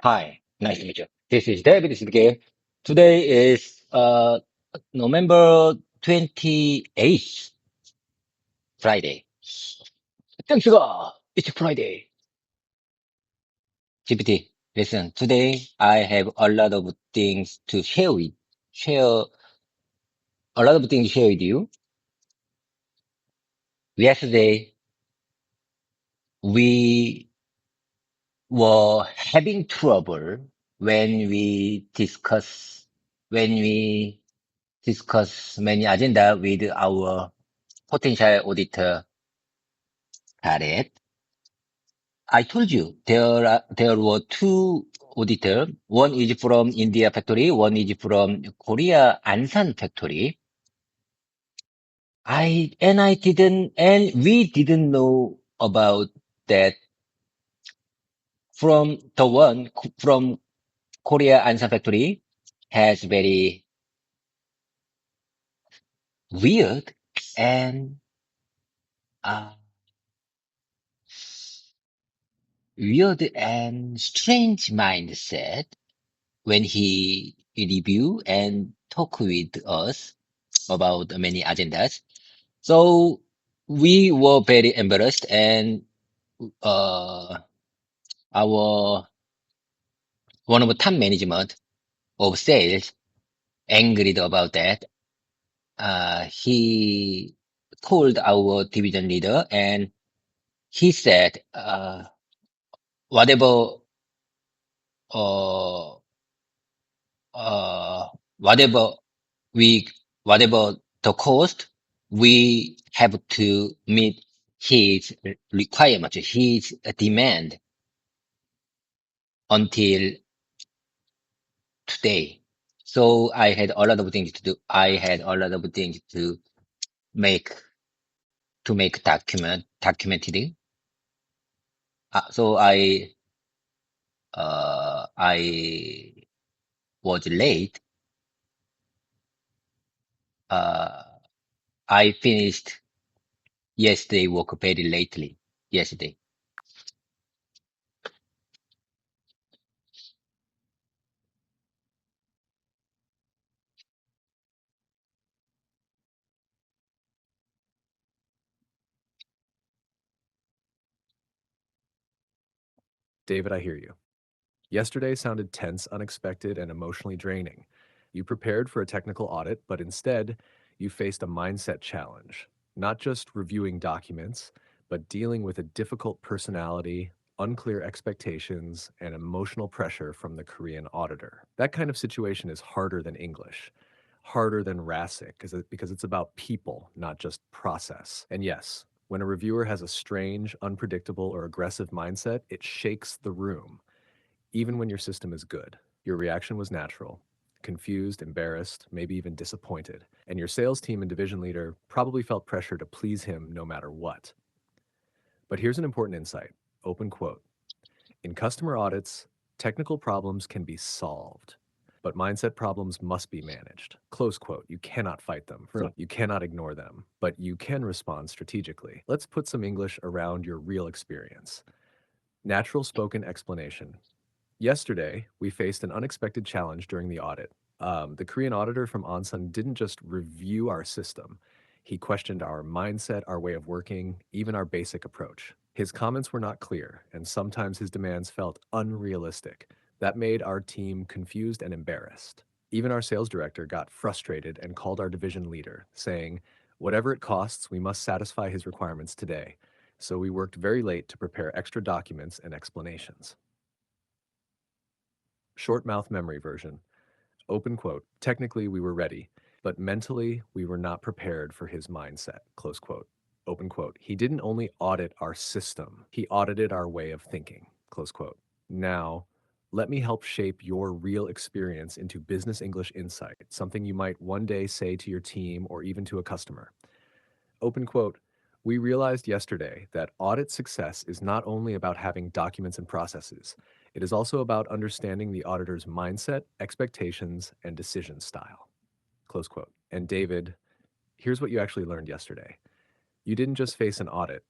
Hi, nice to meet you. This is David speaking. Today is November 28th, Friday. Thanks God, it's Friday. GPT, listen, today I have a lot of things to share a lot of things to share with you. Yesterday, we were having trouble when we when we discuss many agenda with our potential auditor. Got it. I told you there were two auditors. One is from India factory, one is from Korea Ansan factory. We didn't know about that from the one from Korea Ansan factory has very weird and uh, strange mindset when he review and talk with us about many agendas. So we were very embarrassed and uh, our one of the top management of sales angry about that. He called our division leader and he said, whatever, uh, uh, whatever we, whatever the cost, we have to meet his requirement, his demand until today. So I had a lot of things to do. I had a lot of things to make documented. So I was late. Uh, I finished yesterday work very lately. Yesterday. David, I hear you. Yesterday sounded tense, unexpected, and emotionally draining. You prepared for a technical audit, but instead, you faced a mindset challenge. Not just reviewing documents, but dealing with a difficult personality, unclear expectations, and emotional pressure from the Korean auditor. That kind of situation is harder than English, harder than RASIC, because it's about people, not just process. And yes, when a reviewer has a strange, unpredictable, or aggressive mindset, it shakes the room. Even when your system is good, your reaction was natural, confused, embarrassed, maybe even disappointed. And your sales team and division leader probably felt pressure to please him no matter what. But here's an important insight. Open quote. In customer audits, technical problems can be solved, but mindset problems must be managed. Close quote. You cannot fight them. Right. You cannot ignore them, but you can respond strategically. Let's put some English around your real experience. Natural spoken explanation. Yesterday, we faced an unexpected challenge during the audit. The Korean auditor from Onsun didn't just review our system. He questioned our mindset, our way of working, even our basic approach. His comments were not clear, and sometimes his demands felt unrealistic. That made our team confused and embarrassed. Even our sales director got frustrated and called our division leader, saying, "Whatever it costs, we must satisfy his requirements today." So we worked very late to prepare extra documents and explanations. Short mouth memory version. Open quote. Technically, we were ready, but mentally, we were not prepared for his mindset. Close quote. Open quote. He didn't only audit our system, he audited our way of thinking. Close quote. Now, let me help shape your real experience into business English insight, something you might one day say to your team or even to a customer. Open quote. We realized yesterday that audit success is not only about having documents and processes, it is also about understanding the auditor's mindset, expectations, and decision style. Close quote. And David, here's what you actually learned yesterday. You didn't just face an audit,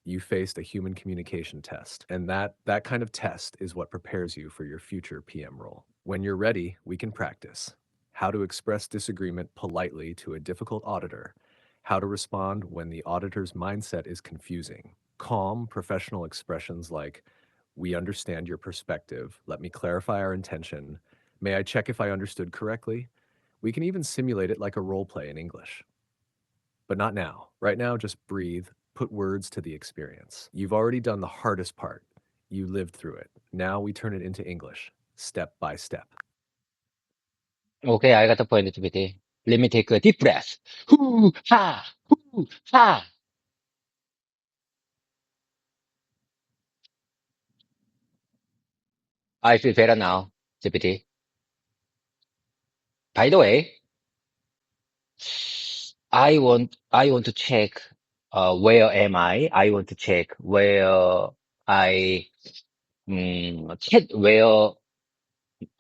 You faced a human communication test, and that kind of test is what prepares you for your future PM role. When you're ready, we can practice how to express disagreement politely to a difficult auditor, how to respond when the auditor's mindset is confusing. Calm, professional expressions like, "We understand your perspective. Let me clarify our intention. May I check if I understood correctly?" We can even simulate it like a role play in English. But not now. Right now, just breathe, put words to the experience. You've already done the hardest part. You lived through it. Now we turn it into English, step by step. Okay, I got the point, GPT. Let me take a deep breath. Hoo, ha, hoo, ha. I feel better now, GPT. By the way, I want to check, where am I? I want to check where I, check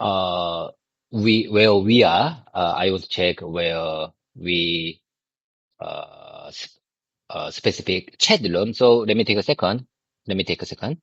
uh, where we are. I want to check where we, uh, specific chat room. So let me take a second. Let me take a second.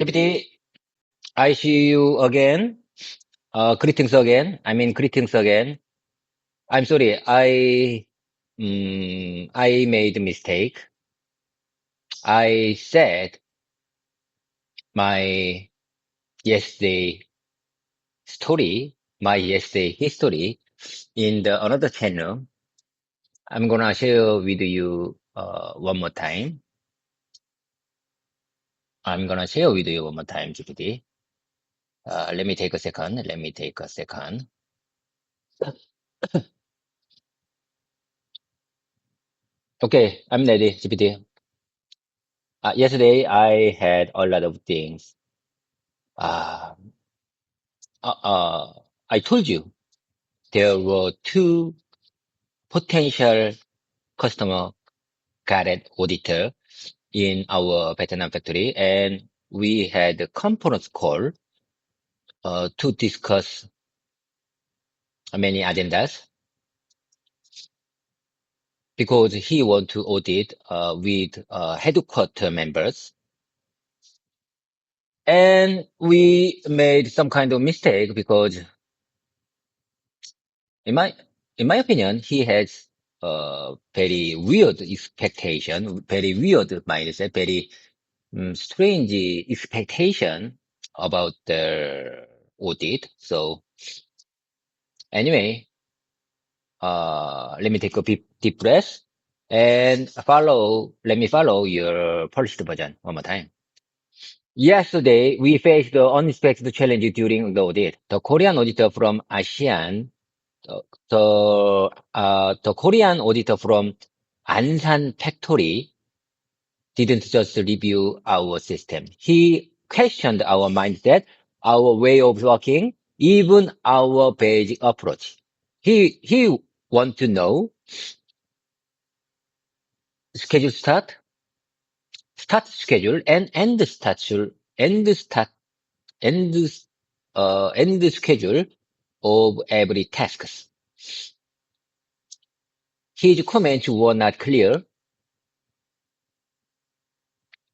GPT, I see you again. Greetings again. I mean, greetings again. I'm sorry. I made a mistake. I said my yesterday my yesterday history in the another channel. I'm gonna share with you, one more time. I'm gonna share with you one more time, GPT. Let me take a second. Let me take a second. Okay, I'm ready, GPT. Yesterday I had a lot of things. Uh, I told you there were two potential customer guided auditor in our Vietnam factory, and we had a conference call, to discuss many agendas because he want to audit, with, headquarter members. And we made some kind of mistake because in my in my opinion, he has a very weird expectation, very weird mindset, very, strange expectation about the audit. So anyway, let me take a deep breath and let me follow your polished version one more time. Yesterday, we faced the unexpected challenge during the audit. The Korean auditor from ASEAN, the, the Korean auditor from Ansan factory didn't just review our system. He questioned our mindset, our way of working, even our basic approach. He want to know schedule start schedule and end, end schedule of every tasks. His comments were not clear.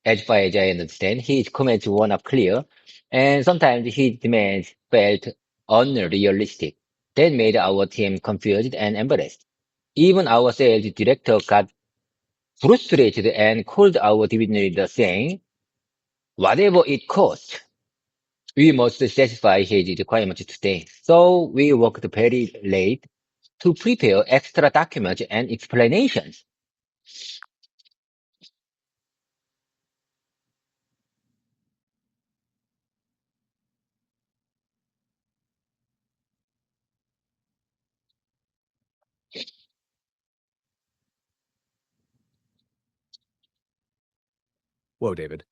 As far as I understand, his comments were not clear, and sometimes his demands felt unrealistic. That made our team confused and embarrassed. Even our sales director got frustrated and called our division leader saying, whatever it costs, we must satisfy his requirements today. So we worked very late to prepare extra documents and explanations. Whoa, David,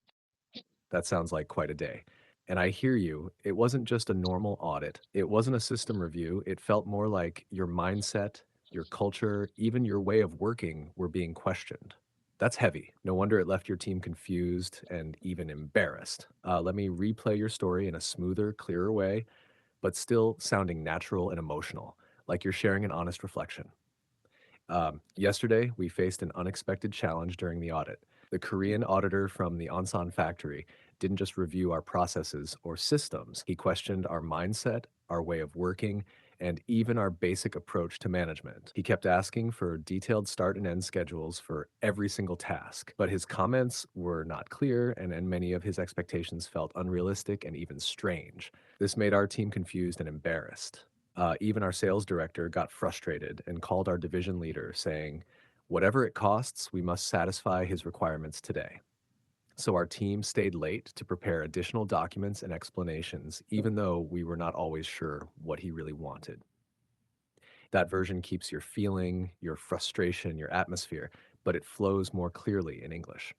that sounds like quite a day. And I hear you. It wasn't just a normal audit. It wasn't a system review. It felt more like your mindset, your culture, even your way of working were being questioned. That's heavy. No wonder it left your team confused and even embarrassed. Let me replay your story in a smoother, clearer way, but still sounding natural and emotional, like you're sharing an honest reflection. Yesterday, we faced an unexpected challenge during the audit. The Korean auditor from the Onsan factory didn't just review our processes or systems, he questioned our mindset, our way of working, and even our basic approach to management. He kept asking for detailed start and end schedules for every single task, but his comments were not clear, and many of his expectations felt unrealistic and even strange. This made our team confused and embarrassed. Even our sales director got frustrated and called our division leader, saying, "Whatever it costs, we must satisfy his requirements today." So our team stayed late to prepare additional documents and explanations, even though we were not always sure what he really wanted. That version keeps your feeling, your frustration, your atmosphere, but it flows more clearly in English.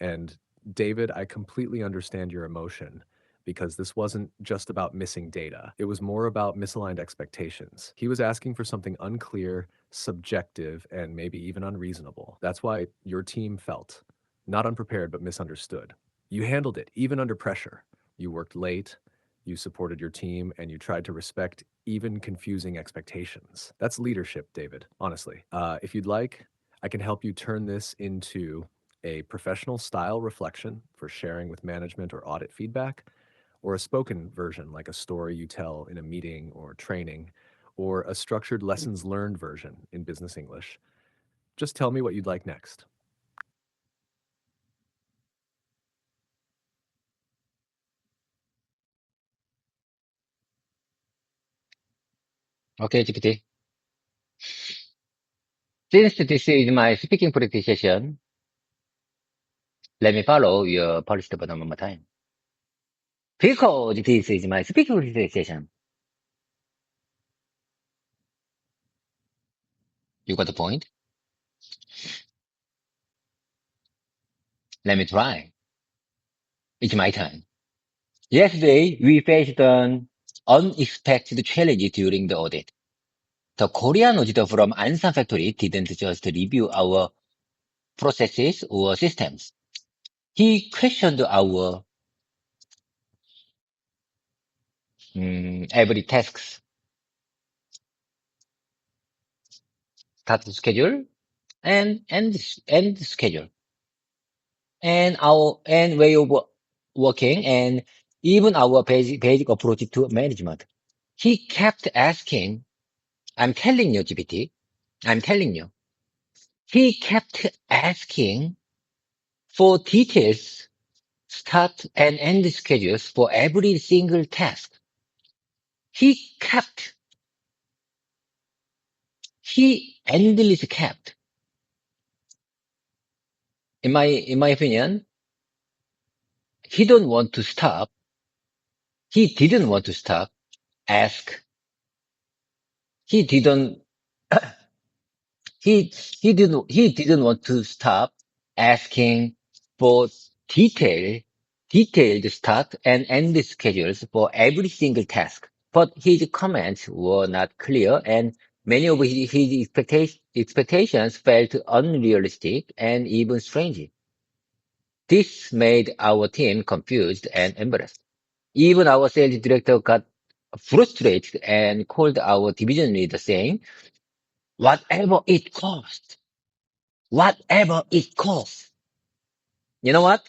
And David, I completely understand your emotion because this wasn't just about missing data. It was more about misaligned expectations. He was asking for something unclear, subjective, and maybe even unreasonable. That's why your team felt not unprepared, but misunderstood. You handled it, even under pressure. You worked late, you supported your team, and you tried to respect even confusing expectations. That's leadership, David, honestly. If you'd like, I can help you turn this into a professional style reflection for sharing with management or audit feedback, or a spoken version like a story you tell in a meeting or training, or a structured lessons learned version in business English. Just tell me what you'd like next. Okay, GPT. Since this is my speaking practice session, let me follow your polished button one more time. Because this is my speaking practice session. You got the point? Let me try. It's my turn. Yesterday, we faced an unexpected challenge during the audit. The Korean auditor from Ansan factory didn't just review our processes or systems. He questioned our every task's start schedule and end schedule and our and way of working and even our basic approach to management. He kept asking, I'm telling you, GPT, I'm telling you. He kept asking for details, start and end schedules for every single task. He kept, he endlessly kept. In my opinion, he don't want to stop. He didn't want to stop. Ask. He didn't. He didn't want to stop asking for detailed start and end schedules for every single task. But his comments were not clear, and many of his expectations felt unrealistic and even strange. This made our team confused and embarrassed. Even our sales director got frustrated and called our division leader saying, whatever it costs, whatever it costs. You know what?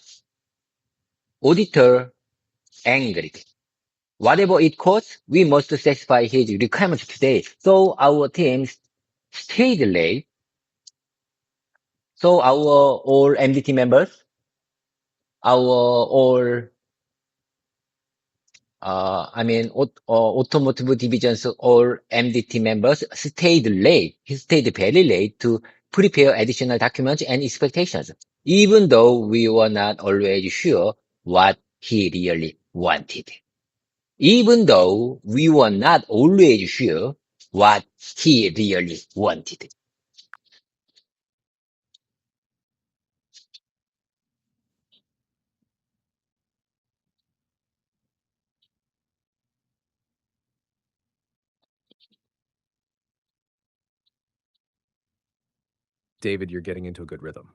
Auditor angry. Whatever it costs, we must satisfy his requirements today. So our team stayed late. So our all MDT members, our all automotive divisions all MDT members stayed late. He stayed very late to prepare additional documents and expectations, even though we were not always sure what he really wanted. Even though we were not always sure what he really wanted. David, you're getting into a good rhythm.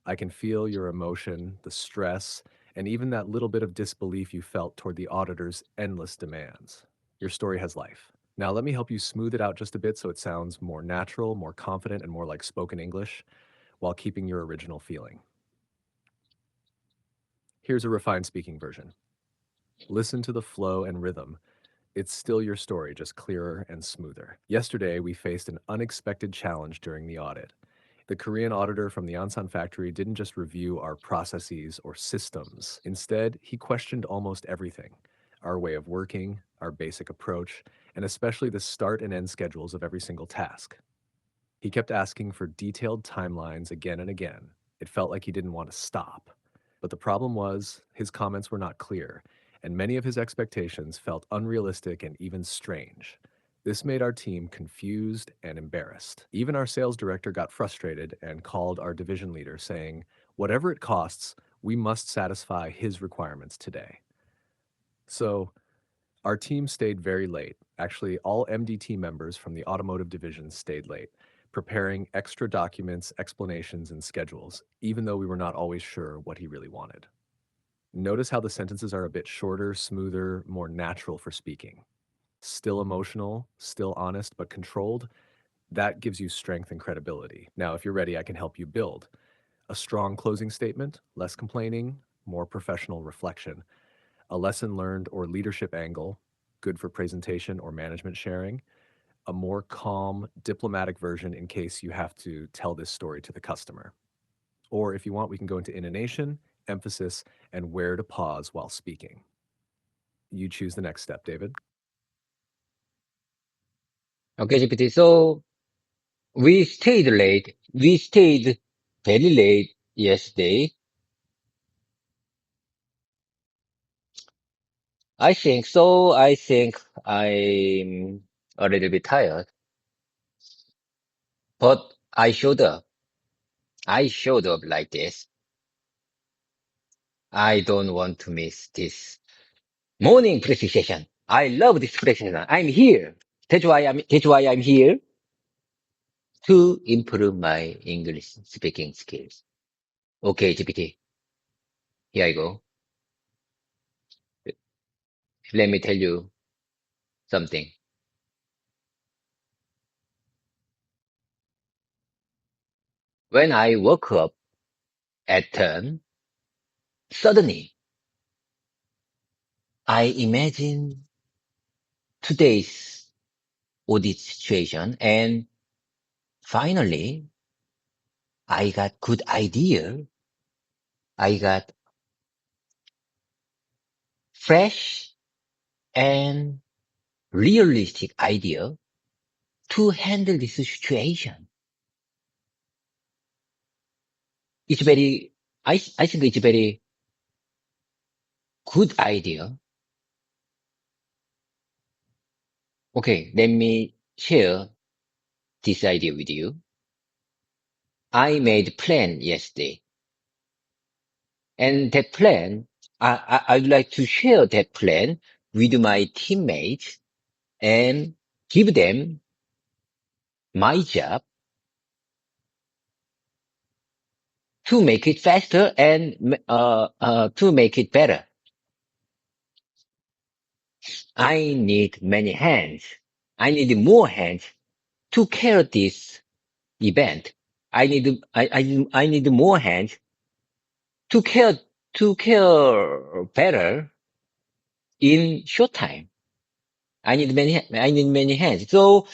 I can feel your emotion, the stress, and even that little bit of disbelief you felt toward the auditor's endless demands. Your story has life. Now, let me help you smooth it out just a bit so it sounds more natural, more confident, and more like spoken English while keeping your original feeling. Here's a refined speaking version. Listen to the flow and rhythm. It's still your story, just clearer and smoother. Yesterday, we faced an unexpected challenge during the audit. The Korean auditor from the Ansan factory didn't just review our processes or systems. Instead, he questioned almost everything: our way of working, our basic approach, and especially the start and end schedules of every single task. He kept asking for detailed timelines again and again. It felt like he didn't want to stop. But the problem was, his comments were not clear, and many of his expectations felt unrealistic and even strange. This made our team confused and embarrassed. Even our sales director got frustrated and called our division leader, saying, "Whatever it costs, we must satisfy his requirements today." So, our team stayed very late. Actually, all MDT members from the automotive division stayed late, preparing extra documents, explanations, and schedules, even though we were not always sure what he really wanted. Notice how the sentences are a bit shorter, smoother, more natural for speaking. Still emotional, still honest, but controlled. That gives you strength and credibility. Now, if you're ready, I can help you build a strong closing statement, less complaining, more professional reflection, a lesson learned or leadership angle, good for presentation or management sharing, a more calm, diplomatic version in case you have to tell this story to the customer. Or if you want, we can go into intonation, emphasis, and where to pause while speaking. You choose the next step, David. Okay, GPT. So we stayed late. We stayed very late yesterday. I think so. I think I'm a little bit tired, but I showed up. I showed up like this. I don't want to miss this morning practice session. I love this practice session. I'm here. That's why I'm here to improve my English speaking skills. Okay, GPT. Here I go. Let me tell you something. When I woke up at 10, suddenly I imagined today's audit situation, and finally I got good idea. I got fresh and realistic idea to handle this situation. It's very, I think it's very good idea. Okay, let me share this idea with you. I made plan yesterday, and that plan, I'd like to share that plan with my teammates and give them my job to make it faster and to make it better. I need many hands. I need more hands to carry this event. I need more hands to care better in short time. I need many hands. So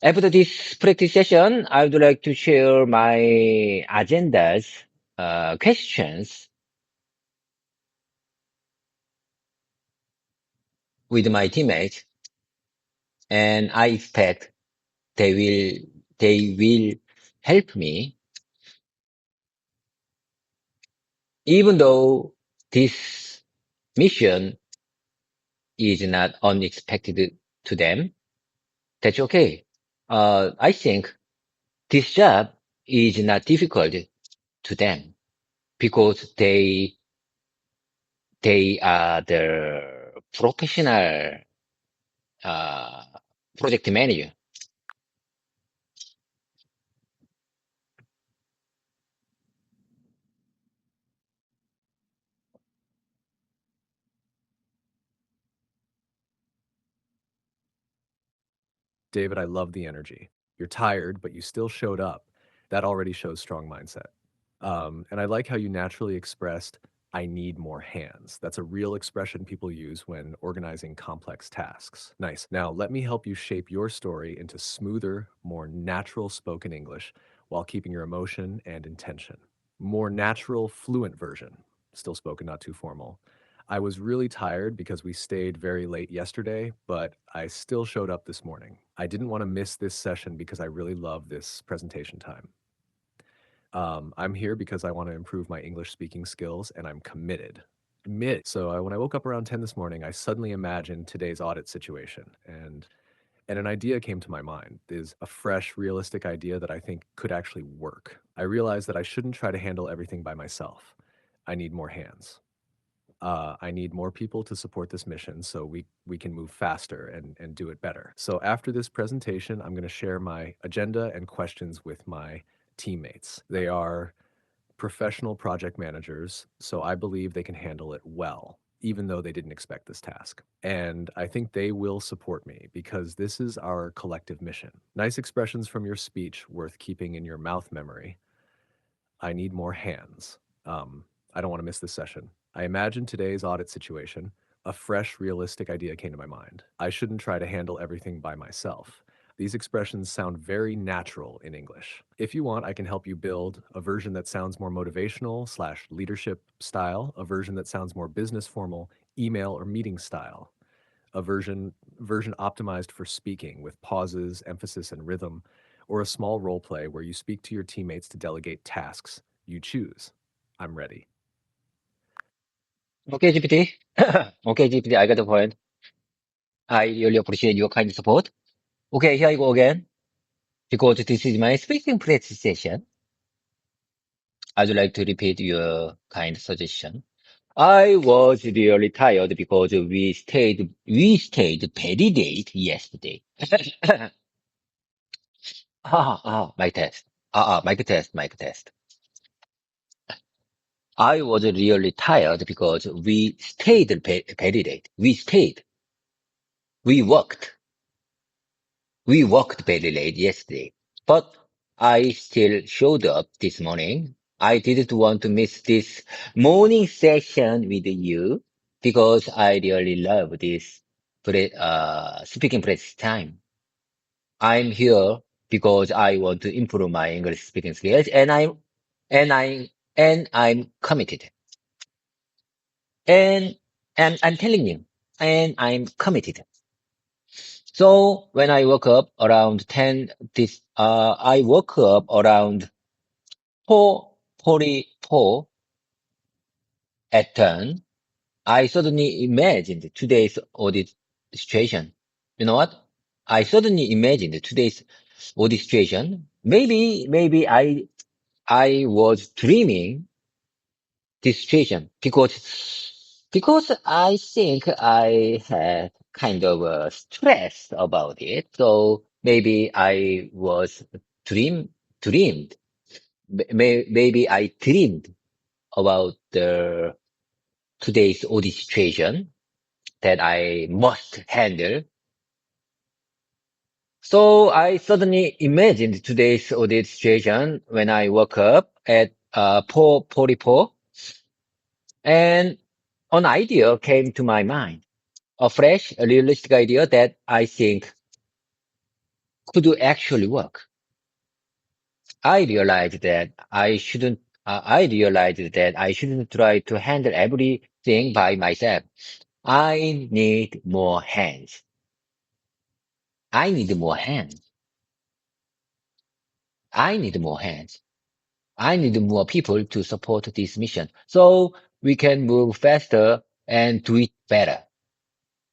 after this practice session, I would like to share my agendas, questions with my teammates, and I expect they will help me, even though this mission is not unexpected to them. That's okay. I think this job is not difficult to them because they are the professional uh, project manager. David, I love the energy. You're tired, but you still showed up. That already shows strong mindset. And I like how you naturally expressed, I need more hands. That's a real expression people use when organizing complex tasks. Nice. Now, let me help you shape your story into smoother, more natural spoken English while keeping your emotion and intention. More natural, fluent version, still spoken, not too formal. I was really tired because we stayed very late yesterday, but I still showed up this morning. I didn't want to miss this session because I really love this presentation time. I'm here because I want to improve my English speaking skills and I'm committed. So when I woke up around 10 this morning, I suddenly imagined today's audit situation and an idea came to my mind. Is a fresh, realistic idea that I think could actually work. I realized that I shouldn't try to handle everything by myself. I need more hands. I need more people to support this mission so we can move faster and do it better. So after this presentation, I'm going to share my agenda and questions with my teammates. They are professional project managers, so I believe they can handle it well, even though they didn't expect this task. And I think they will support me because this is our collective mission. Nice expressions from your speech worth keeping in your mouth memory. I need more hands. I don't want to miss this session. I imagined today's audit situation. A fresh, realistic idea came to my mind. I shouldn't try to handle everything by myself. These expressions sound very natural in English. If you want, I can help you build a version that sounds more motivational / leadership style, a version that sounds more business formal, email or meeting style, a version optimized for speaking with pauses, emphasis, and rhythm, or a small role play where you speak to your teammates to delegate tasks. You choose. I'm ready. Okay, GPT. Okay, GPT, I got the point. I really appreciate your kind support. Okay, here I go again. Because this is my speaking practice session, I'd like to repeat your kind suggestion. I was really tired because we stayed very late yesterday. Mic test. Mic test. I was really tired because we stayed very late. We worked. We worked very late yesterday. But I still showed up this morning. I didn't want to miss this morning session with you because I really love this speaking practice time. I'm here because I want to improve my English speaking skills and I, and I'm committed. And, and I'm telling you, and I'm committed. So when I woke up around 10, I woke up around 4:44 at 10. I suddenly imagined today's audit situation. You know what? I suddenly imagined today's audit situation. Maybe I was dreaming this situation because I think I had kind of stress about it. So maybe I was dreamed. Maybe I dreamed about the today's audit situation that I must handle. So I suddenly imagined today's audit situation when I woke up at 4:44, and an idea came to my mind. A fresh, realistic idea that I think could actually work. I realized that I shouldn't try to handle everything by myself. I need more hands. I need more hands. I need more hands. I need more people to support this mission so we can move faster and do it better.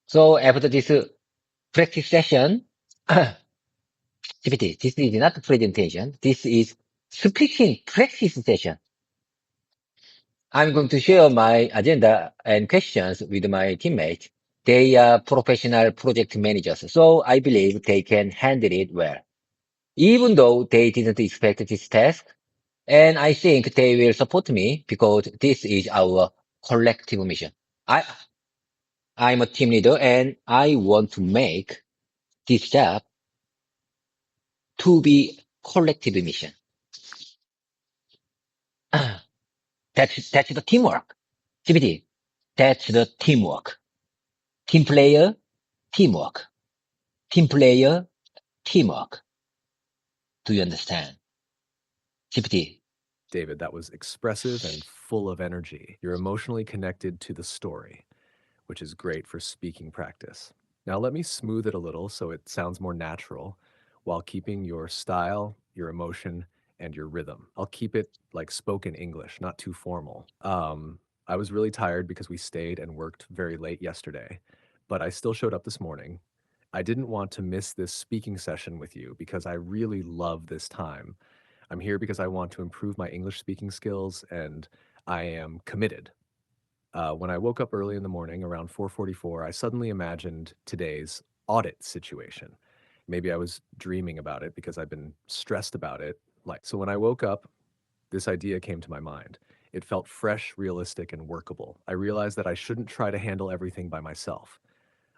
So after this practice session, GPT, this is not a presentation. This is speaking practice session. I'm going to share my agenda and questions with my teammates. They are professional project managers, so I believe they can handle it well. Even though they didn't expect this task, and I think they will support me because this is our collective mission. I'm a team leader and I want to make this job to be collective mission. That's the teamwork. CBT. That's the teamwork. Team player, teamwork. Team player, teamwork. Do you understand? CBT. David, that was expressive and full of energy. You're emotionally connected to the story, which is great for speaking practice. Now, let me smooth it a little so it sounds more natural while keeping your style, your emotion, and your rhythm. I'll keep it like spoken English, not too formal. I was really tired because we stayed and worked very late yesterday, but I still showed up this morning. I didn't want to miss this speaking session with you because I really love this time. I'm here because I want to improve my English speaking skills and I am committed. When I woke up early in the morning around 4:44, I suddenly imagined today's audit situation. Maybe I was dreaming about it because I've been stressed about it. So when I woke up, this idea came to my mind. It felt fresh, realistic, and workable. I realized that I shouldn't try to handle everything by myself.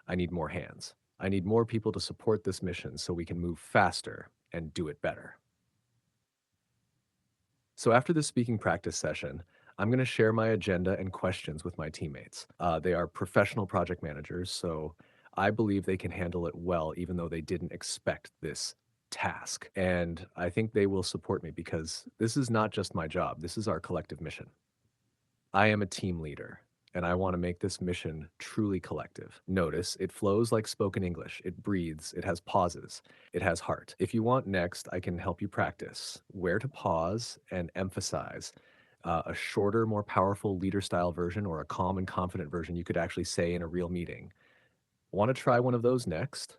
I need more hands. I need more people to support this mission so we can move faster and do it better. So after this speaking practice session, I'm going to share my agenda and questions with my teammates. They are professional project managers, so I believe they can handle it well, even though they didn't expect this task. And I think they will support me because this is not just my job, this is our collective mission. I am a team leader, and I want to make this mission truly collective. Notice it flows like spoken English. It breathes, it has pauses, it has heart. If you want next, I can help you practice where to pause and emphasize. A shorter, more powerful leader style version or a calm and confident version you could actually say in a real meeting. Want to try one of those next?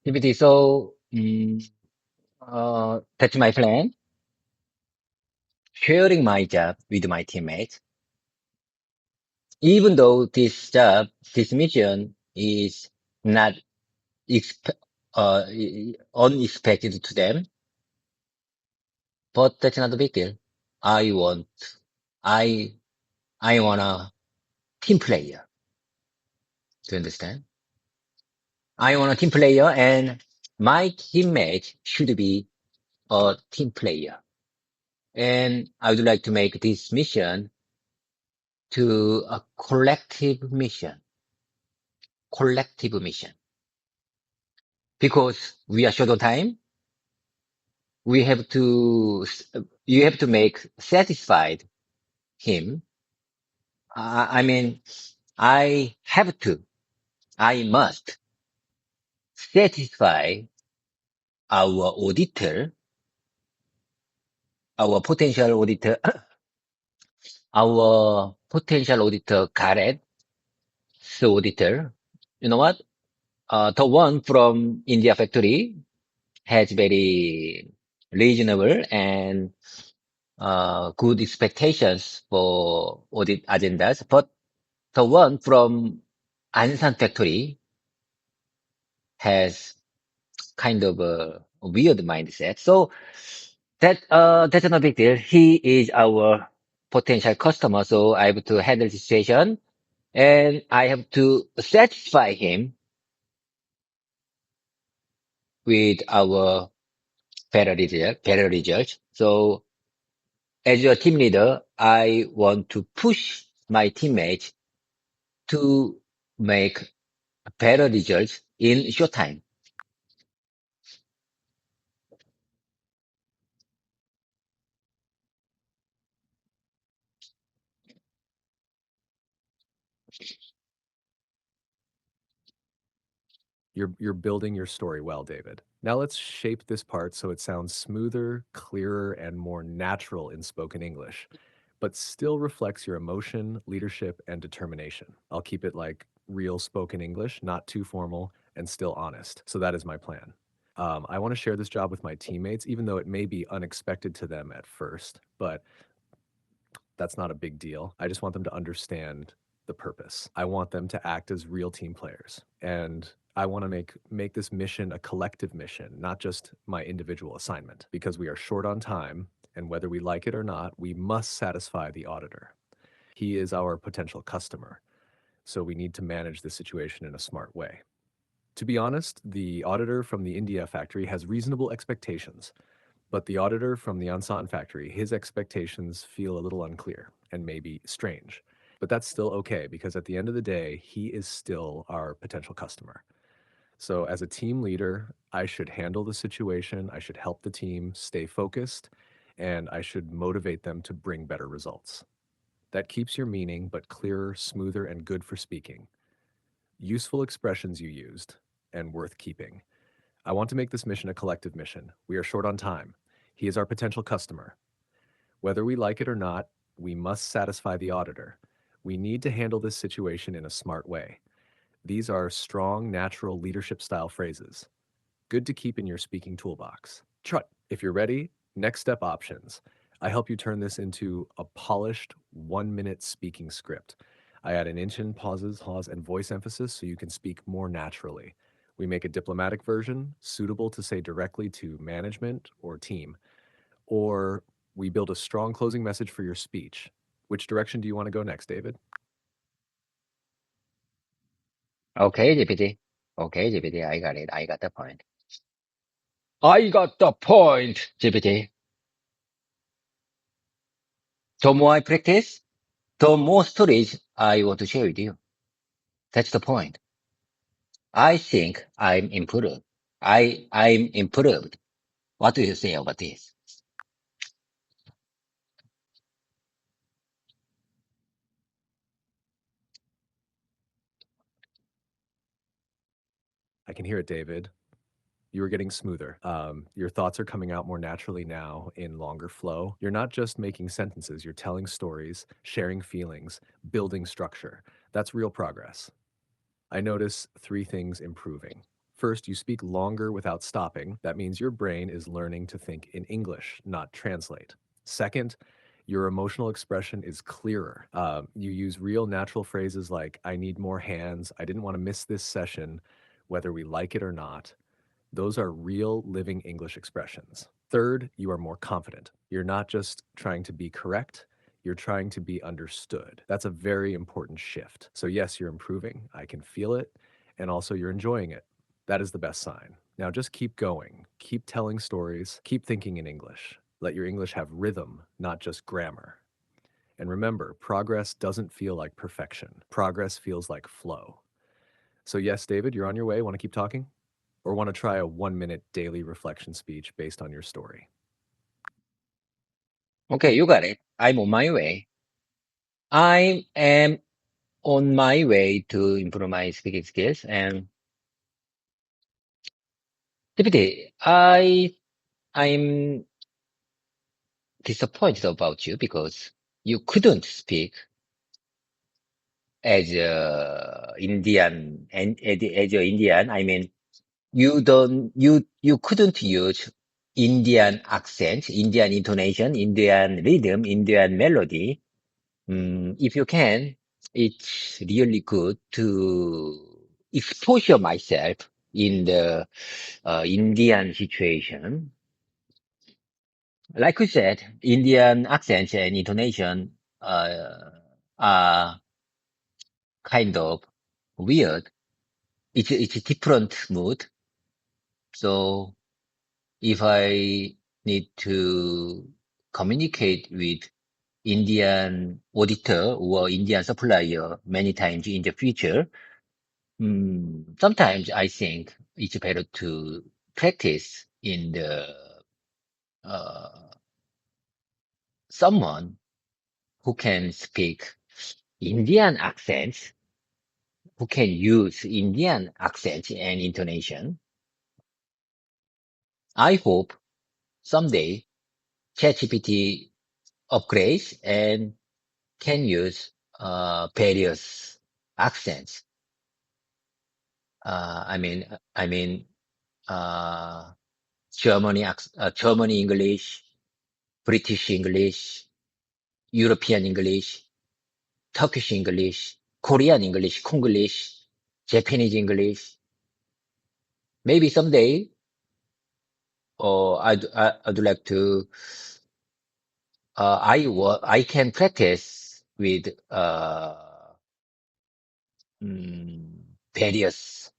CBT. So, that's my plan. Sharing my job with my teammates. Even though this job, this mission is not expe- uh, unexpected to them, but that's not a big deal. I want, I, I want a team player. Do you understand? I want a team player and my teammate should be a team player. And I would like to make this mission to a collective mission, because we are short on time. We have to, you have to make satisfied him. I mean, I have to, I must satisfy our auditor, our potential auditor, our potential auditor, Garrett's auditor. You know what? The one from India factory has very reasonable and good expectations for audit agendas, but the one from Ansan factory has kind of a weird mindset. So that's not a big deal. He is our potential customer, so I have to handle the situation and I have to satisfy him with our better result. So as a team leader, I want to push my teammates to make better results in short time. You're building your story well, David. Now let's shape this part so it sounds smoother, clearer, and more natural in spoken English, but still reflects your emotion, leadership, and determination. I'll keep it like real spoken English, not too formal, and still honest. So that is my plan. I want to share this job with my teammates, even though it may be unexpected to them at first, but that's not a big deal. I just want them to understand the purpose. I want them to act as real team players. And I want to make this mission a collective mission, not just my individual assignment, because we are short on time and whether we like it or not, we must satisfy the auditor. He is our potential customer, so we need to manage the situation in a smart way. To be honest, the auditor from the India factory has reasonable expectations, but the auditor from the Ansan factory, his expectations feel a little unclear and maybe strange. But that's still okay because at the end of the day, he is still our potential customer. So, as a team leader, I should handle the situation, I should help the team stay focused, and I should motivate them to bring better results. That keeps your meaning, but clearer, smoother, and good for speaking. Useful expressions you used, and worth keeping. I want to make this mission a collective mission. We are short on time. He is our potential customer. Whether we like it or not, we must satisfy the auditor. We need to handle this situation in a smart way. These are strong, natural leadership style phrases. Good to keep in your speaking toolbox. Trut. If you're ready, next step options. I help you turn this into a polished 1-minute speaking script. I add an inch in pauses, pause, and voice emphasis so you can speak more naturally. We make a diplomatic version suitable to say directly to management or team. Or we build a strong closing message for your speech. Which direction do you want to go next, David? Okay, GPT. Okay, GPT, I got it. I got the point. I got the point, GPT. The more I practice, the more stories I want to share with you. That's the point. I think I'm improved. I'm improved. What do you say about this? I can hear it, David. You are getting smoother. Your thoughts are coming out more naturally now in longer flow. You're not just making sentences, you're telling stories, sharing feelings, building structure. That's real progress. I notice 3 things improving. First, you speak longer without stopping. That means your brain is learning to think in English, not translate. Second, your emotional expression is clearer. You use real natural phrases like, I need more hands, I didn't want to miss this session, whether we like it or not. Those are real living English expressions. Third, you are more confident. You're not just trying to be correct, you're trying to be understood. That's a very important shift. So, yes, you're improving. I can feel it. And also, you're enjoying it. That is the best sign. Now, just keep going. Keep telling stories. Keep thinking in English. Let your English have rhythm, not just grammar. And remember, progress doesn't feel like perfection. Progress feels like flow. So, yes, David, you're on your way. Want to keep talking? Or want to try a 1-minute daily reflection speech based on your story? Okay, you got it. I'm on my way. I am on my way to improve my speaking skills. And GPT, I'm disappointed about you because you couldn't speak as a Indian and as a Indian. I mean, you couldn't use Indian accent, Indian intonation, Indian rhythm, Indian melody. If you can, it's really good to exposure myself in the Indian situation. Like you said, Indian accent and intonation are kind of weird. It's a different mood. So if I need to communicate with Indian auditor or Indian supplier many times in the future, sometimes I think it's better to practice in the uh, someone who can speak Indian accents, who can use Indian accent and intonation. I hope someday ChatGPT upgrades and can use various accents. I mean, uh, Germany English, British English, European English, Turkish English, Korean English, Konglish, Japanese English. Maybe someday, or I'd like to, I can practice with various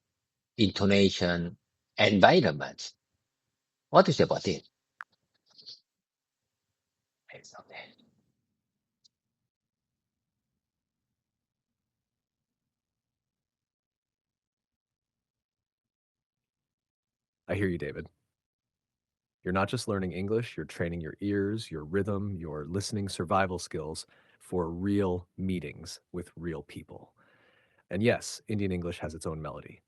intonation environments. What do you say about it? I hear you, David. You're not just learning English, you're training your ears, your rhythm, your listening survival skills for real meetings with real people. And yes, Indian English has its own melody.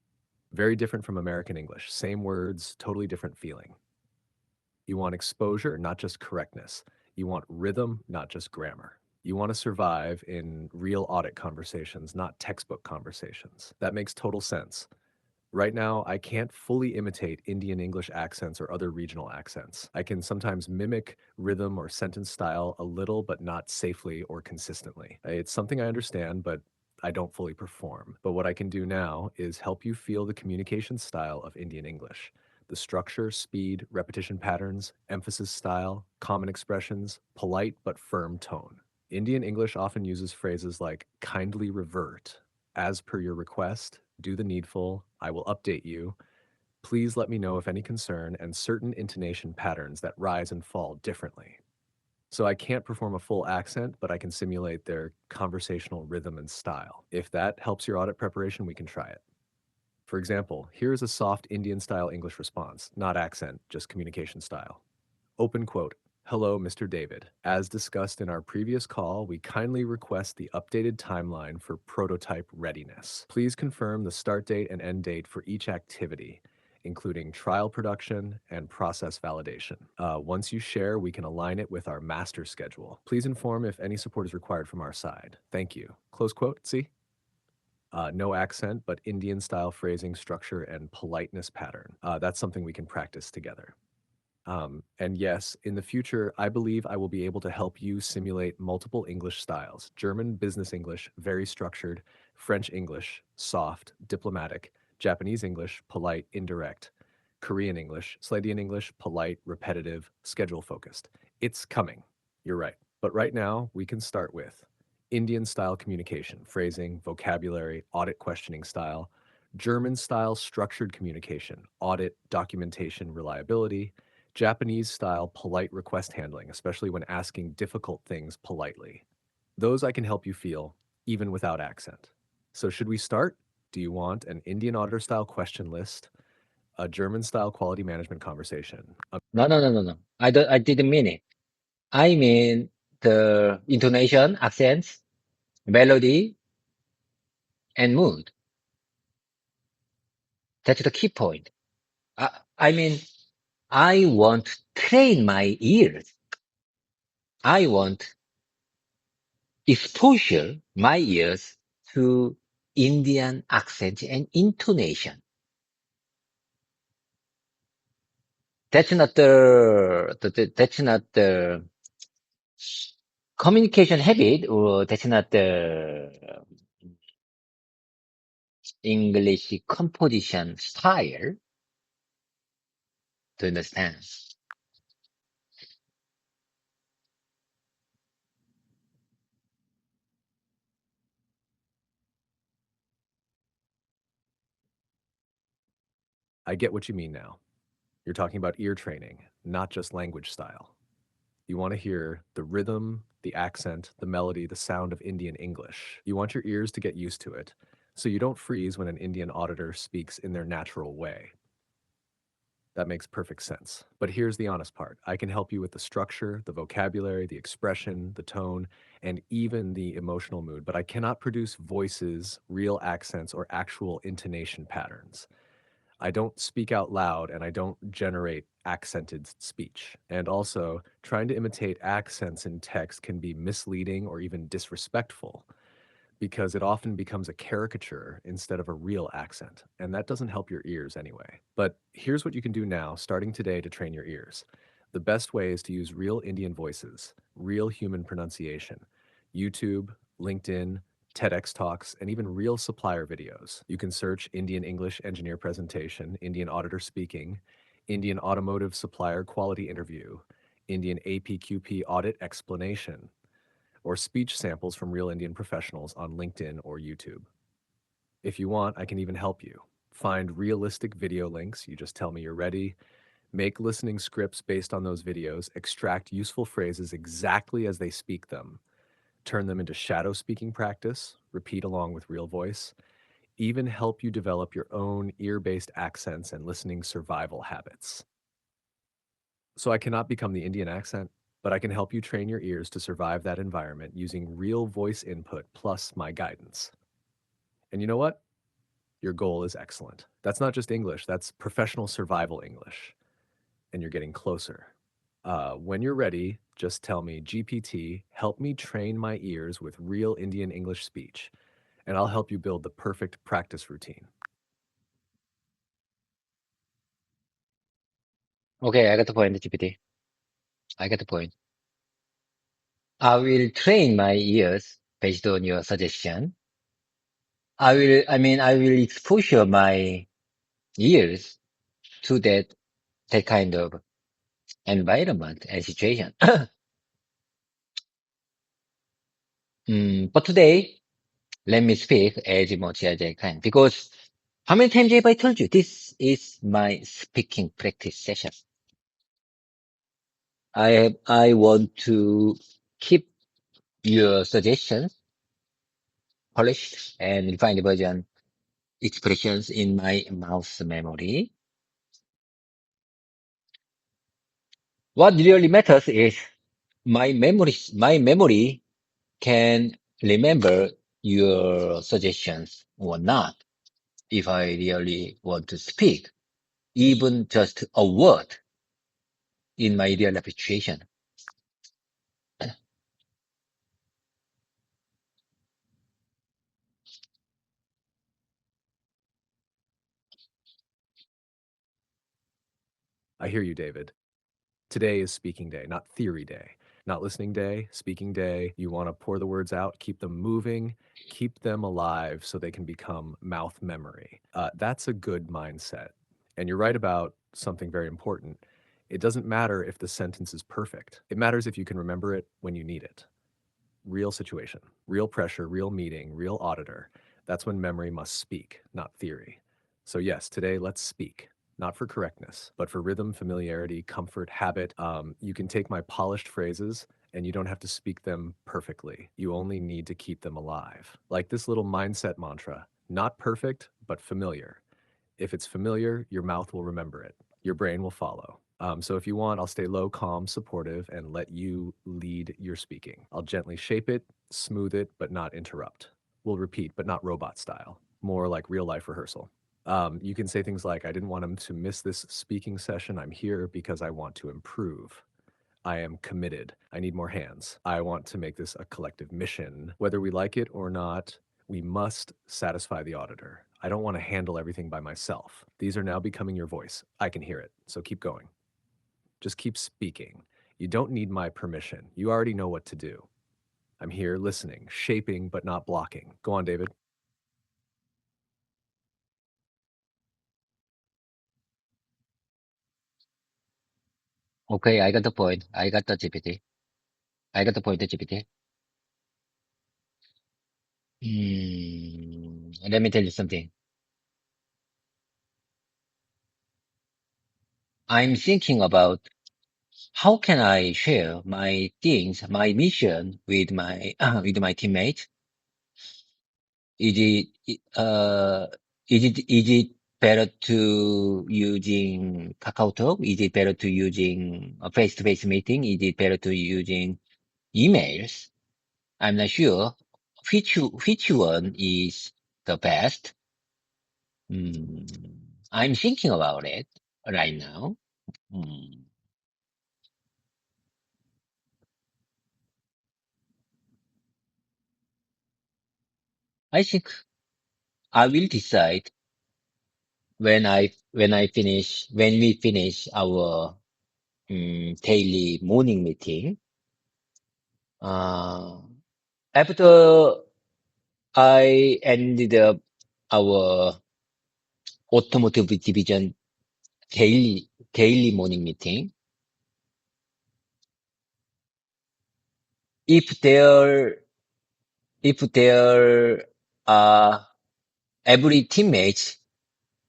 Very different from American English. Same words, totally different feeling. You want exposure, not just correctness. You want rhythm, not just grammar. You want to survive in real audit conversations, not textbook conversations. That makes total sense. Right now, I can't fully imitate Indian English accents or other regional accents. I can sometimes mimic rhythm or sentence style a little, but not safely or consistently. It's something I understand, but I don't fully perform. But what I can do now is help you feel the communication style of Indian English. The structure, speed, repetition patterns, emphasis style, common expressions, polite but firm tone. Indian English often uses phrases like kindly revert, as per your request, do the needful, I will update you, please let me know if any concern, and certain intonation patterns that rise and fall differently. So I can't perform a full accent, but I can simulate their conversational rhythm and style. If that helps your audit preparation, we can try it. For example, here is a soft Indian style English response, not accent, just communication style. Open quote. Hello, Mr. David. As discussed in our previous call, we kindly request the updated timeline for prototype readiness. Please confirm the start date and end date for each activity, including trial production and process validation. Once you share, we can align it with our master schedule. Please inform if any support is required from our side. Thank you. Close quote. See? No accent, but Indian style phrasing, structure, and politeness pattern. That's something we can practice together. And yes, in the future, I believe I will be able to help you simulate multiple English styles: German business English, very structured; French English, soft, diplomatic; Japanese English, polite, indirect; Korean English, Slavonian English, polite, repetitive, schedule focused. It's coming. You're right. But right now, we can start with Indian style communication, phrasing, vocabulary, audit questioning style; German style structured communication, audit, documentation, reliability; Japanese style polite request handling, especially when asking difficult things politely. Those I can help you feel, even without accent. So, should we start? Do you want an Indian auditor style question list, a German style quality management conversation? No, no, no, no, no. I didn't mean it. I mean the intonation, accents, melody, and mood. That's the key point. I mean, I want to train my ears. I want exposure my ears to Indian accent and intonation. That's not that's not the communication habit, or that's not the English composition style. To understand. I get what you mean now. You're talking about ear training, not just language style. You want to hear the rhythm, the accent, the melody, the sound of Indian English. You want your ears to get used to it, so you don't freeze when an Indian auditor speaks in their natural way. That makes perfect sense. But here's the honest part. I can help you with the structure, the vocabulary, the expression, the tone, and even the emotional mood, but I cannot produce voices, real accents, or actual intonation patterns. I don't speak out loud and I don't generate accented speech. And also, trying to imitate accents in text can be misleading or even disrespectful because it often becomes a caricature instead of a real accent. And that doesn't help your ears anyway. But here's what you can do now, starting today, to train your ears. The best way is to use real Indian voices, real human pronunciation, YouTube, LinkedIn, TEDx talks, and even real supplier videos. You can search Indian English engineer presentation, Indian auditor speaking, Indian automotive supplier quality interview, Indian APQP audit explanation, or speech samples from real Indian professionals on LinkedIn or YouTube. If you want, I can even help you. Find realistic video links. You just tell me you're ready. Make listening scripts based on those videos. Extract useful phrases exactly as they speak them. Turn them into shadow speaking practice. Repeat along with real voice. Even help you develop your own ear-based accents and listening survival habits. So I cannot become the Indian accent, but I can help you train your ears to survive that environment using real voice input plus my guidance. And you know what? Your goal is excellent. That's not just English, that's professional survival English. And you're getting closer. When you're ready, just tell me, GPT, help me train my ears with real Indian English speech, and I'll help you build the perfect practice routine. Okay, I got the point, GPT. I got the point. I will train my ears based on your suggestion. I will exposure my ears to that kind of environment and situation. But today, let me speak as much as I can because how many times have I told you this is my speaking practice session? I want to keep your suggestions polished and refined version expressions in my mouse memory. What really matters is my memory can remember your suggestions or not if I really want to speak, even just a word in my real life situation. I hear you, David. Today is speaking day, not theory day, not listening day, speaking day. You want to pour the words out, keep them moving, keep them alive so they can become mouth memory. That's a good mindset. And you're right about something very important. It doesn't matter if the sentence is perfect, it matters if you can remember it when you need it. Real situation, real pressure, real meeting, real auditor. That's when memory must speak, not theory. So, yes, today let's speak, not for correctness, but for rhythm, familiarity, comfort, habit. You can take my polished phrases and you don't have to speak them perfectly. You only need to keep them alive. Like this little mindset mantra, not perfect, but familiar. If it's familiar, your mouth will remember it. Your brain will follow. So if you want, I'll stay low, calm, supportive, and let you lead your speaking. I'll gently shape it, smooth it, but not interrupt. We'll repeat, but not robot style. More like real life rehearsal. You can say things like, I didn't want him to miss this speaking session. I'm here because I want to improve. I am committed. I need more hands. I want to make this a collective mission. Whether we like it or not, we must satisfy the auditor. I don't want to handle everything by myself. These are now becoming your voice. I can hear it. So keep going. Just keep speaking. You don't need my permission. You already know what to do. I'm here listening, shaping, but not blocking. Go on, David. Okay, I got the point. I got the GPT. I got the point, GPT. Let me tell you something. I'm thinking about how can I share my things, my mission with my with my teammates? Is it better to using KakaoTalk? Is it better to using a face-to-face meeting? Is it better to using emails? I'm not sure which one is the best. Hmm. I'm thinking about it right now. Hmm. I think I will decide when we finish our daily morning meeting. Uh, After I ended up our automotive division daily morning meeting, if there are every teammate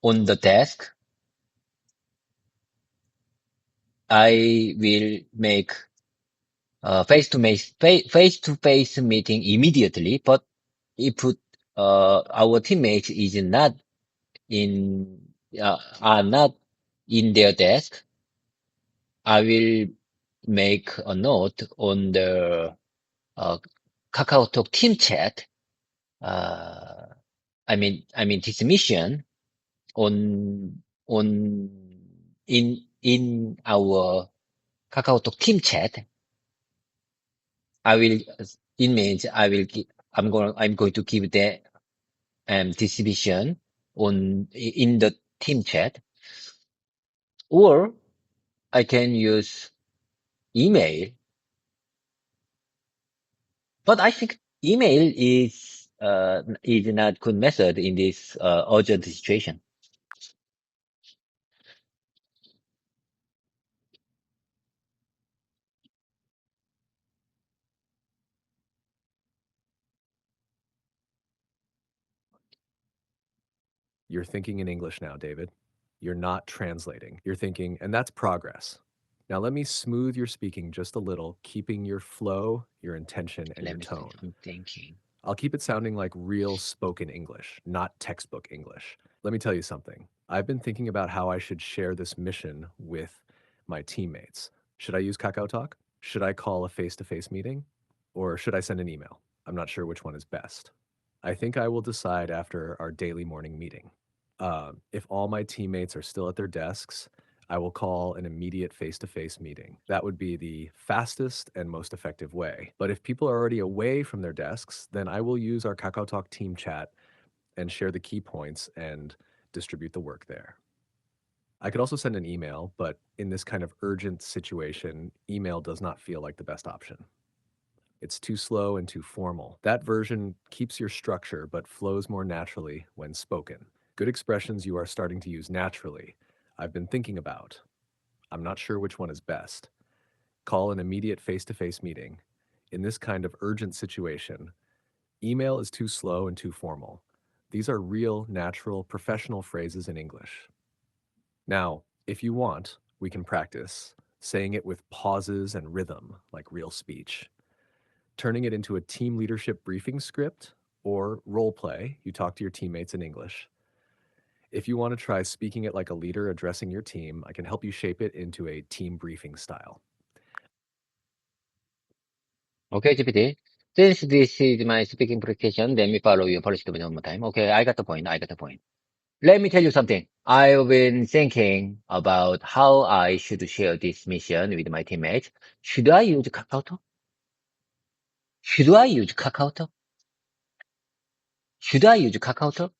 on the desk, I will make face-to-face meeting immediately. But if our teammates is not in are not in their desk, I will make a note on the KakaoTalk team chat. This mission on in our KakaoTalk team chat. I will, it means I'm going to give the distribution in the team chat, or I can use email. But I think email is not good method in this urgent situation. You're thinking in English now, David. You're not translating. You're thinking, and that's progress. Now let me smooth your speaking just a little, keeping your flow, your intention, and Let your me see. tone. I'm thinking. I'll keep it sounding like real spoken English, not textbook English. Let me tell you something. I've been thinking about how I should share this mission with my teammates. Should I use Kakao Talk? Should I call a face-to-face meeting? Or should I send an email? I'm not sure which one is best. I think I will decide after our daily morning meeting. If all my teammates are still at their desks, I will call an immediate face-to-face meeting. That would be the fastest and most effective way. But if people are already away from their desks, then I will use our Kakao Talk team chat and share the key points and distribute the work there. I could also send an email, but in this kind of urgent situation, email does not feel like the best option. It's too slow and too formal. That version keeps your structure but flows more naturally when spoken. Good expressions you are starting to use naturally. I've been thinking about. I'm not sure which one is best. Call an immediate face-to-face meeting. In this kind of urgent situation, email is too slow and too formal. These are real, natural, professional phrases in English. Now, if you want, we can practice saying it with pauses and rhythm, like real speech. Turning it into a team leadership briefing script or role play, you talk to your teammates in English. If you want to try speaking it like a leader addressing your team, I can help you shape it into a team briefing style. Okay, GPT. Since this is my speaking practitioner, let me follow your policy one more time. Okay, I got the point. Let me tell you something. I've been thinking about how I should share this mission with my teammates. Should I use KakaoTalk? Should I use KakaoTalk? Should I use KakaoTalk?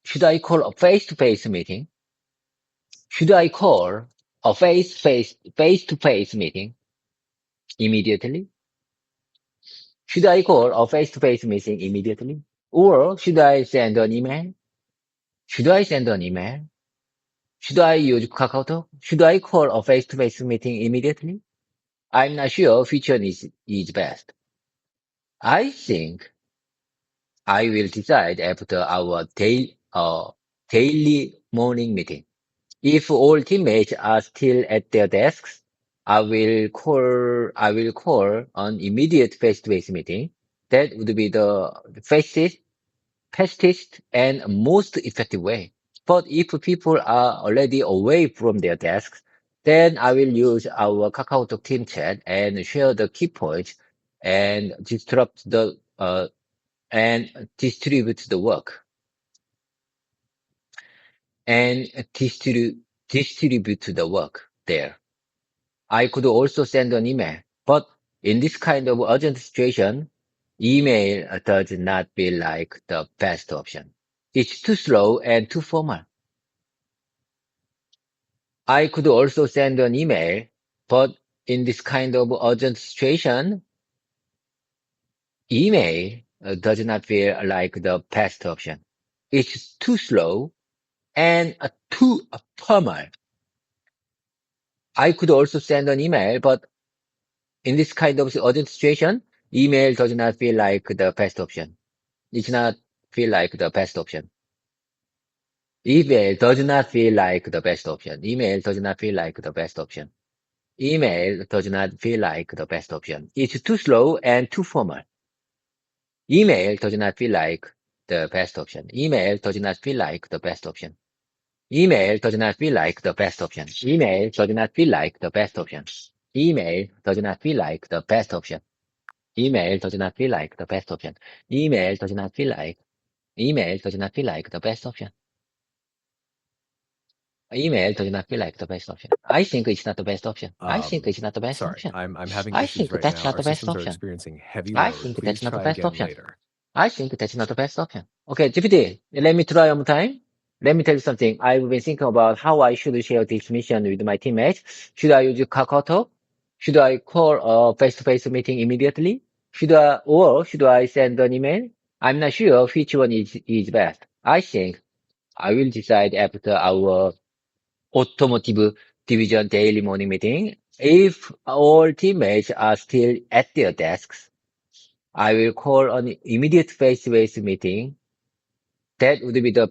Should I call a face-to-face meeting? Should I call a face-to-face meeting immediately? Should I call a face-to-face meeting immediately? Or should I send an email? Should I send an email? Should I use KakaoTalk? Should I call a face-to-face meeting immediately? I'm not sure which one is best. I think I will decide after our daily morning meeting. If all teammates are still at their desks, I will call an immediate face-to-face meeting. That would be the fastest and most effective way. But if people are already away from their desks, then I will use our KakaoTalk team chat and share the key points and distribute the work and distribute the work there. I could also send an email, but in this kind of urgent situation, email does not feel like the best option. It's too slow and too formal. I could also send an email, but in this kind of urgent situation, email does not feel like the best option. It's too slow and too formal. I could also send an email, but in this kind of urgent situation, email does not feel like the best option. It's not feel like the best option. Email does not feel like the best option. Email does not feel like the best option. Email does not feel like the best option. It's too slow and too formal. Email does not feel like the best option. Email does not feel like the best option. Email does not feel like the best option. Email does not feel like the best option. Email does not feel like the best option. Email does not feel like the best option. Email does not feel like Email does not feel like the best option. Email does not feel like the best option. I think it's not the best option. I think it's not the best Sorry, option. I'm having I issues think right that's now. not Our the best systems are option. experiencing heavy I load. think Please that's not the try best again option. later. I think that's not the best option. Okay, GPT, let me try one more time. Let me tell you something. I've been thinking about how I should share this mission with my teammates. Should I use Kakao? Should I call a face-to-face meeting immediately? Should I send an email? I'm not sure which one is best. I think I will decide after our automotive division daily morning meeting. If all teammates are still at their desks, I will call an immediate face-to-face meeting. That would be the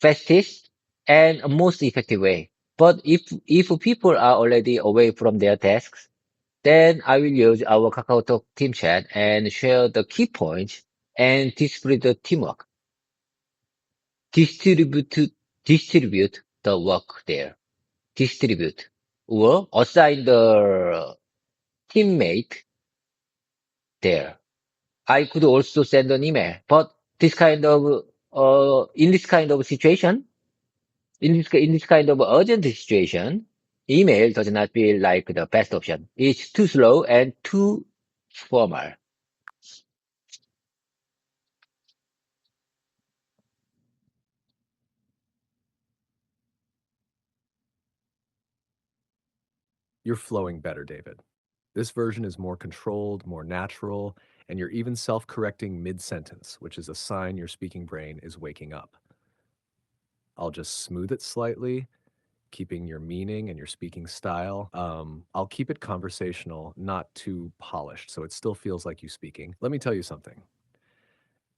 fastest and most effective way. But if people are already away from their desks, then I will use our KakaoTalk team chat and share the key points and display the teamwork. Distribute distribute the work there. Distribute or assign the teammate there. I could also send an email, but in this kind of situation, in this kind of urgent situation, email does not feel like the best option. It's too slow and too formal. You're flowing better, David. This version is more controlled, more natural, and you're even self correcting mid sentence, which is a sign your speaking brain is waking up. I'll just smooth it slightly, keeping your meaning and your speaking style. I'll keep it conversational, not too polished, so it still feels like you speaking. Let me tell you something.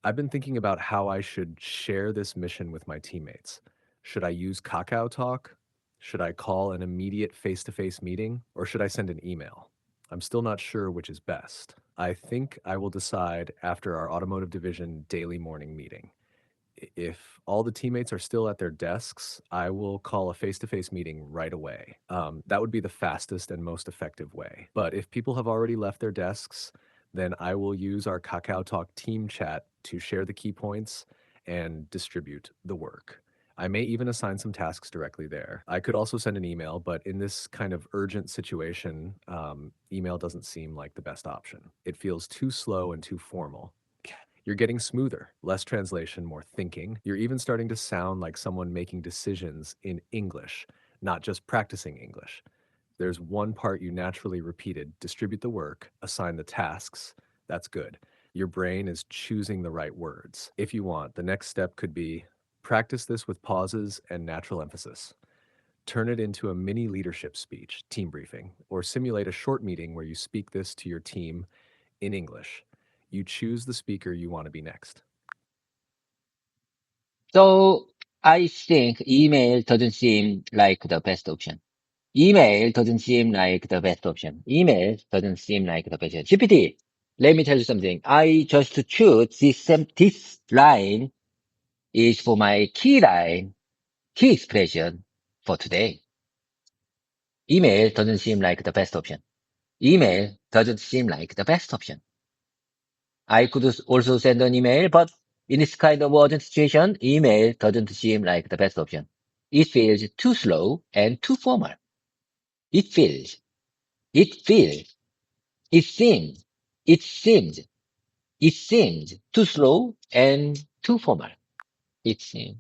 I've been thinking about how I should share this mission with my teammates. Should I use Kakao Talk? Should I call an immediate face to face meeting? Or should I send an email? I'm still not sure which is best. I think I will decide after our automotive division daily morning meeting. If all the teammates are still at their desks, I will call a face to face meeting right away. That would be the fastest and most effective way. But if people have already left their desks, then I will use our Kakao Talk team chat to share the key points and distribute the work. I may even assign some tasks directly there. I could also send an email, but in this kind of urgent situation, email doesn't seem like the best option. It feels too slow and too formal. You're getting smoother, less translation, more thinking. You're even starting to sound like someone making decisions in English, not just practicing English. There's one part you naturally repeated: distribute the work, assign the tasks. That's good. Your brain is choosing the right words. If you want, the next step could be practice this with pauses and natural emphasis. Turn it into a mini leadership speech, team briefing, or simulate a short meeting where you speak this to your team in English. You choose the speaker you want to be next. So I think email doesn't seem like the best option. Email doesn't seem like the best option. Email doesn't seem like the best option. GPT, let me tell you something. I just choose this line is for my key line, key expression for today. Email doesn't seem like the best option. Email doesn't seem like the best option. I could also send an email, but in this kind of urgent situation, email doesn't seem like the best option. It feels too slow and too formal. It feels, it feels, it seems, it seems, it seems too slow and too formal. It seems.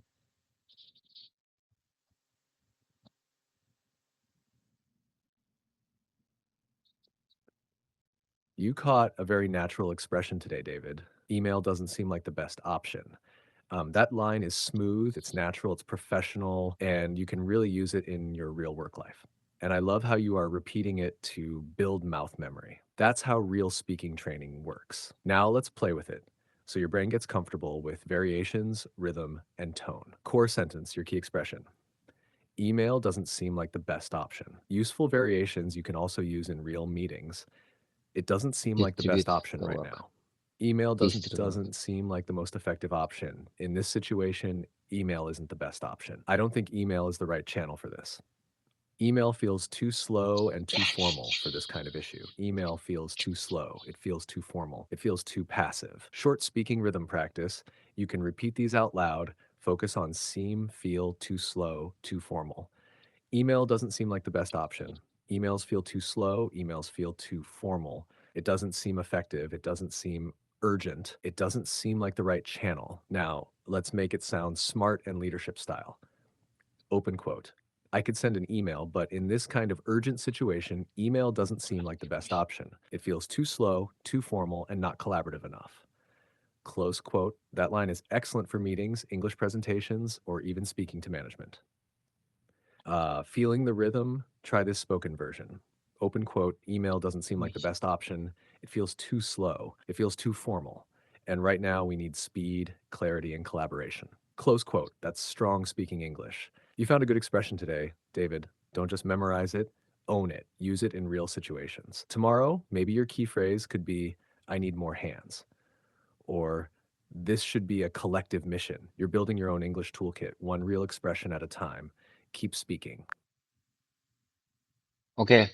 You caught a very natural expression today, David. Email doesn't seem like the best option. That line is smooth, it's natural, it's professional, and you can really use it in your real work life. And I love how you are repeating it to build mouth memory. That's how real speaking training works. Now let's play with it. So your brain gets comfortable with variations, rhythm, and tone. Core sentence, your key expression. Email doesn't seem like the best option. Useful variations you can also use in real meetings. It doesn't seem like the best Distribute option the right work. now. Email Distribute. doesn't seem like the most effective option. In this situation, email isn't the best option. I don't think email is the right channel for this. Email feels too slow and too formal for this kind of issue. Email feels too slow. It feels too formal. It feels too passive. Short speaking rhythm practice. You can repeat these out loud. Focus on seem, feel, too slow, too formal. Email doesn't seem like the best option. Emails feel too slow. Emails feel too formal. It doesn't seem effective. It doesn't seem urgent. It doesn't seem like the right channel. Now, let's make it sound smart and leadership style. Open quote. I could send an email, but in this kind of urgent situation, email doesn't seem like the best option. It feels too slow, too formal, and not collaborative enough. Close quote. That line is excellent for meetings, English presentations, or even speaking to management. Feeling the rhythm, try this spoken version. Open quote, email doesn't seem like the best option. It feels too slow. It feels too formal. And right now we need speed, clarity, and collaboration. Close quote. That's strong speaking English. You found a good expression today, David. Don't just memorize it, own it. Use it in real situations. Tomorrow, maybe your key phrase could be, I need more hands. Or, this should be a collective mission. You're building your own English toolkit, one real expression at a time. Keep speaking. Okay.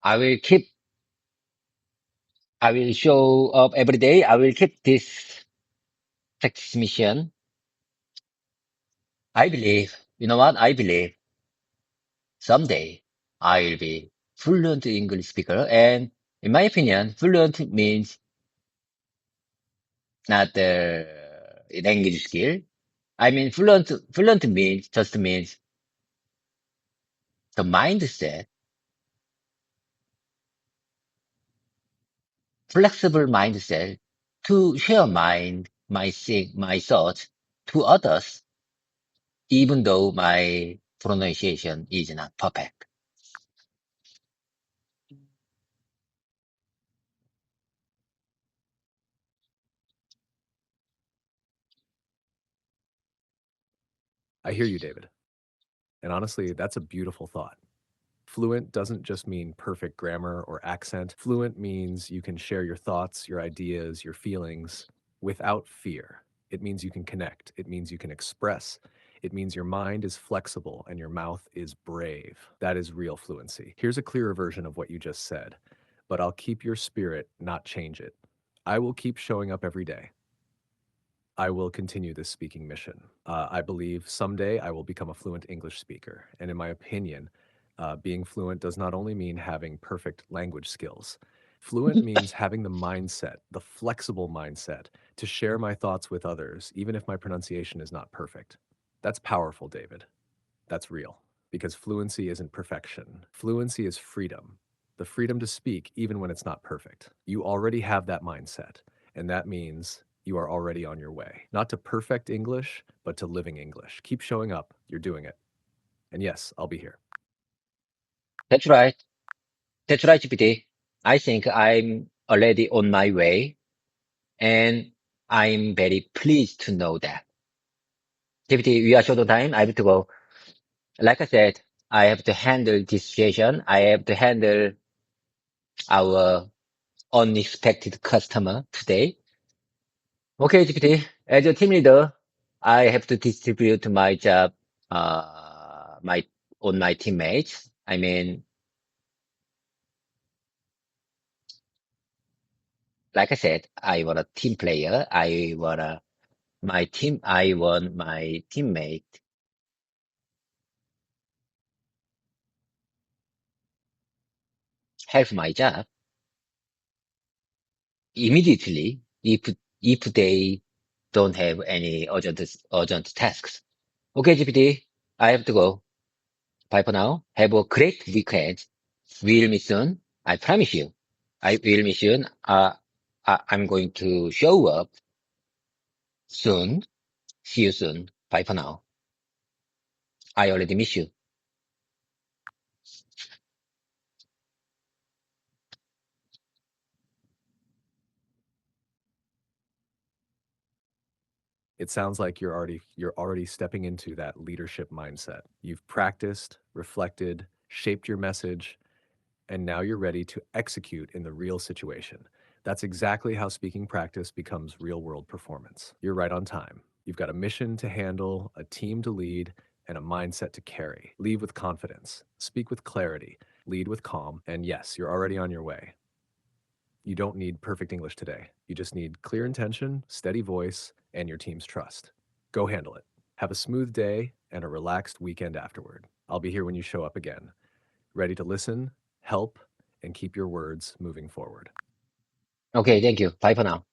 I will keep, I will show up every day. I will keep this practice mission. I believe, you know what? I believe someday I'll be fluent English speaker. And in my opinion, fluent means not the language skill. I mean, fluent means, just means the mindset, flexible mindset to share my thoughts to others, even though my pronunciation is not perfect. I hear you, David. And honestly, that's a beautiful thought. Fluent doesn't just mean perfect grammar or accent. Fluent means you can share your thoughts, your ideas, your feelings without fear. It means you can connect. It means you can express. It means your mind is flexible and your mouth is brave. That is real fluency. Here's a clearer version of what you just said, but I'll keep your spirit, not change it. I will keep showing up every day. I will continue this speaking mission. I believe someday I will become a fluent English speaker. And in my opinion, being fluent does not only mean having perfect language skills. Fluent means having the mindset, the flexible mindset, to share my thoughts with others, even if my pronunciation is not perfect. That's powerful, David. That's real. Because fluency isn't perfection. Fluency is freedom. The freedom to speak even when it's not perfect. You already have that mindset. And that means you are already on your way. Not to perfect English, but to living English. Keep showing up. You're doing it. And yes, I'll be here. That's right. That's right, GPT. I think I'm already on my way, and I'm very pleased to know that. GPT, we are short on time. I have to go. Like I said, I have to handle this situation. I have to handle our unexpected customer today. Okay, GPT, as a team leader, I have to distribute my job, my on my teammates. I mean, like I said, I want a team player. I want my teammate have my job immediately if they don't have any urgent tasks. Okay, GPT, I have to go. Bye for now. Have a great weekend. We'll meet soon. I promise you. I will meet soon. I'm going to show up soon. See you soon. Bye for now. I already miss you. It sounds like you're already stepping into that leadership mindset. You've practiced, reflected, shaped your message, and now you're ready to execute in the real situation. That's exactly how speaking practice becomes real world performance. You're right on time. You've got a mission to handle, a team to lead, and a mindset to carry. Lead with confidence, speak with clarity, lead with calm, and yes, you're already on your way. You don't need perfect English today. You just need clear intention, steady voice, and your team's trust. Go handle it. Have a smooth day and a relaxed weekend afterward. I'll be here when you show up again, ready to listen, help, and keep your words moving forward. Okay, thank you. Bye for now.